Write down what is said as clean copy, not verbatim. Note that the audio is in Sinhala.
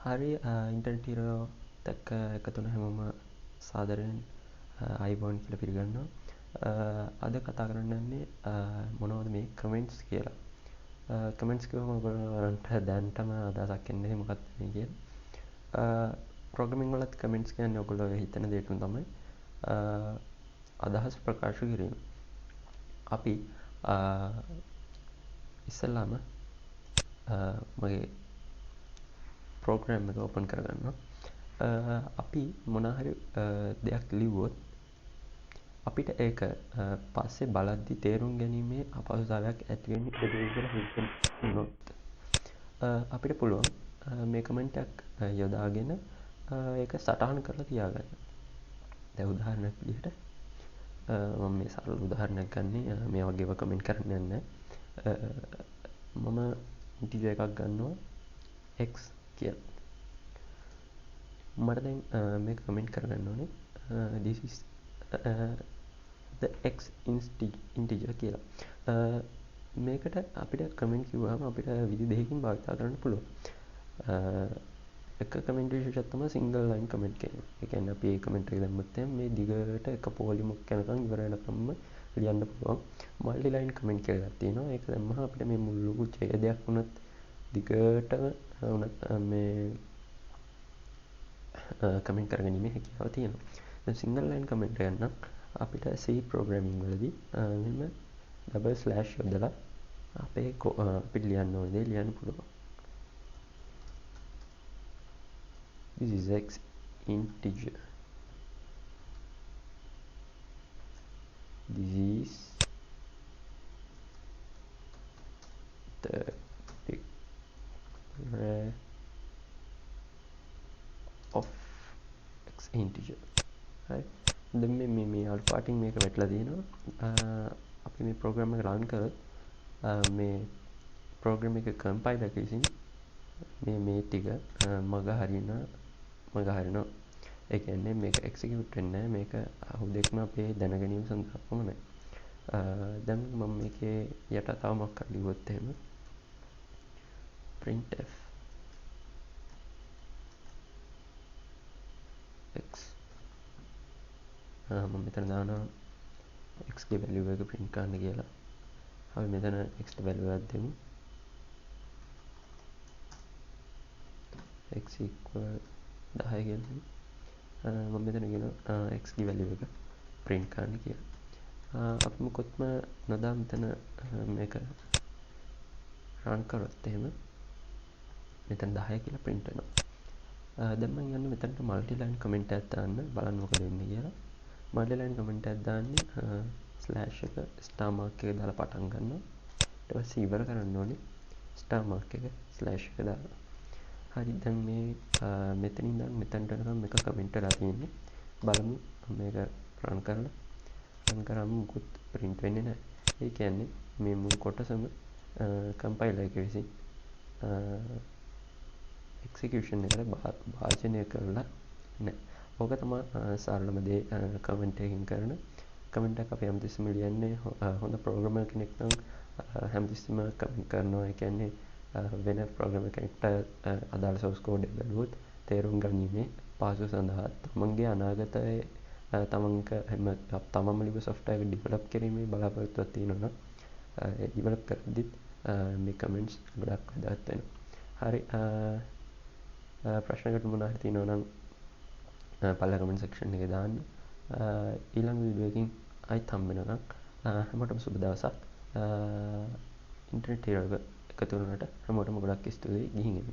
හරි ඉන්ටර්නෙට් හීරෝ දැක්ක එකතුන හැමෝම සාදරයෙන් අයිබෝන් කියලා පිළිගන්නවා. අද කතා කරන්න යන්නේ මොනවද මේ කමෙන්ට්ස් කියලා. කමෙන්ට්ස් කිව්වම ඔයගොල්ලන්ට දැනටම අදහසක් එන්නේ මොකක්ද මේ කියලා. ප්‍රෝග්‍රෑමින් වලත් කමෙන්ට්ස් කියන්නේ ඔයගොල්ලෝ හිතන දේට තමයි අදහස් ප්‍රකාශ කිරීම. අපි ඉස්සෙල්ලාම මගේ ප්‍රෝග්‍රෑම් එක ඕපන් කරගන්නවා. අපි මොනහරි දෙයක් ලිව්වොත් අපිට ඒක පස්සේ බලද්දි තේරුම් ගැනීමේ අපහසුතාවයක් ඇති වෙන්නේ කියලා හිතෙනොත් අපිට පුළුවන් මේ කමෙන්ට් එකක් යොදාගෙන ඒක සටහන් කරලා තියාගන්න. දැන් උදාහරණයක් විදිහට මම මේ සරල උදාහරණයක් ගන්නේ මේ වගේව කමෙන්ට් කරන්න යන්නේ මම ඉන්ටිජර් එකක් ගන්නවා x කියලා. මට දැන් මේක කමෙන්ට් කරගන්න ඕනේ this is the x integer කියලා. මේකට අපිට කමෙන්ට් කිව්වම අපිට විදි දෙකකින් භාවිත කරන්න පුළුවන්. එක කමෙන්ට් විශේෂයක් තමයි සිංගල් ලයින් කමෙන්ට් කියන්නේ. ඒ කියන්නේ අපි මේ කමෙන්ට් එක දැම්මොත් මේ දිගට එක පොලිමක් යනකම් ඉවර වෙනකම්ම ලියන්න පුළුවන්. මල්ටි ලයින් කමෙන්ට් කියලා එකක් තියෙනවා. ඒක දැම්මම අපිට මේ මුළු ඡේදයක් වුණත් දිගටම වුණත් මේ කමෙන්ට් කරගැනීමේ හැකියාව තියෙනවා. දැන් සිංගල් ලයින් කමෙන්ට් එකක් නම් අපිට C ප්‍රෝග්‍රෑමින් වලදී මෙන්න ඩබල් ස්ලෑෂ් යොදලා අපිට ලියන්න ඕන දේ ලියන්න පුළුවන්. This is x integer. This is the array of x integer. Right. දැන් මේ අල්ෆාටින් මේක වැටලා තියෙනවා. අපි මේ ප්‍රෝග්‍රෑම් එක රන් කරොත් මේ ප්‍රෝග්‍රෑම් එක කම්පයිලර් එක විසින් මේ ටික මග හරිනවා. ඒ කියන්නේ මේක එක්සිකියුට් වෙන්නේ නැහැ. මේක හුදෙක්ම අපේ දැනගැනීම සඳහා පමණයි. දැන් මම මේකේ යට තව මොකක් හරි ලිව්වොත් එහෙම printf x මම මෙතන දානවා x ගේ value එක print කරන්න කියලා. අපි මෙතන x ට value එකක් දෙමු. x equal 10 කියලා. මම මෙතන කියනවා x ගේ value එක print කරන්න කියලා. අපි මොකොත්ම නොදා මෙතන මේක run කරොත් එහෙම මෙතන 10 කියලා print වෙනවා. දැන් මම යන්නේ මෙතනට multi line comment එකක් දාන්න බලන්න මොකද වෙන්නේ කියලා. multi line comment එකක් දාන්නේ slash එක star mark එක දාලා පටන් ගන්නවා. ඊට පස්සේ ඉවර කරන්න ඕනේ star mark එක slash එක දාලා. හරි දැන් මේ මෙතනින් ඉඳන් මෙතනට යනකම් මේක කමෙන්ට් කරලා තියෙන්නේ. බලමු මේක run කරාම මුකුත් print වෙන්නේ නැහැ. ඒ කියන්නේ මේ මුළු කොටසම compiler එක විසින් execution එකට භාජනය කරලා නැහැ. ඕක තමයි සරලම දේ කමෙන්ට් එකකින් කරන. කමෙන්ට් එක අපි හැමතිස්සෙම ලියන්නේ හොඳ ප්‍රෝග්‍රෑමර් කෙනෙක් නම් හැමතිස්සෙම කමෙන්ට් කරනවා. ඒ කියන්නේ වෙන ප්‍රෝග්‍රෑමර් කෙනෙක්ට අදාළ source code එක බැලුවොත් තේරුම් ගැනීමේ පහසුව සඳහා තමන්ගේ අනාගතයේ තමන්ම ලියපු software එක develop කිරීමේ බලාපොරොත්තුවක් තියෙනවා නම් ඒ develop කරද්දිත් මේ comments ගොඩක් වැදගත් වෙනවා. හරි ප්‍රශ්නකට මොනවා හරි තියෙනවා නම් පල්ලා comment section එකේ දාන්න. ඊළඟ වීඩියෝ එකකින් ආයිත් හම්බ වෙනකම් හැමෝටම සුබ දවසක්. ඉන්ටර්නෙට් හීරෝ එක එකතු වුණාට හැමෝටම ගොඩක් ස්තුතියි. ගිහින් එන්න.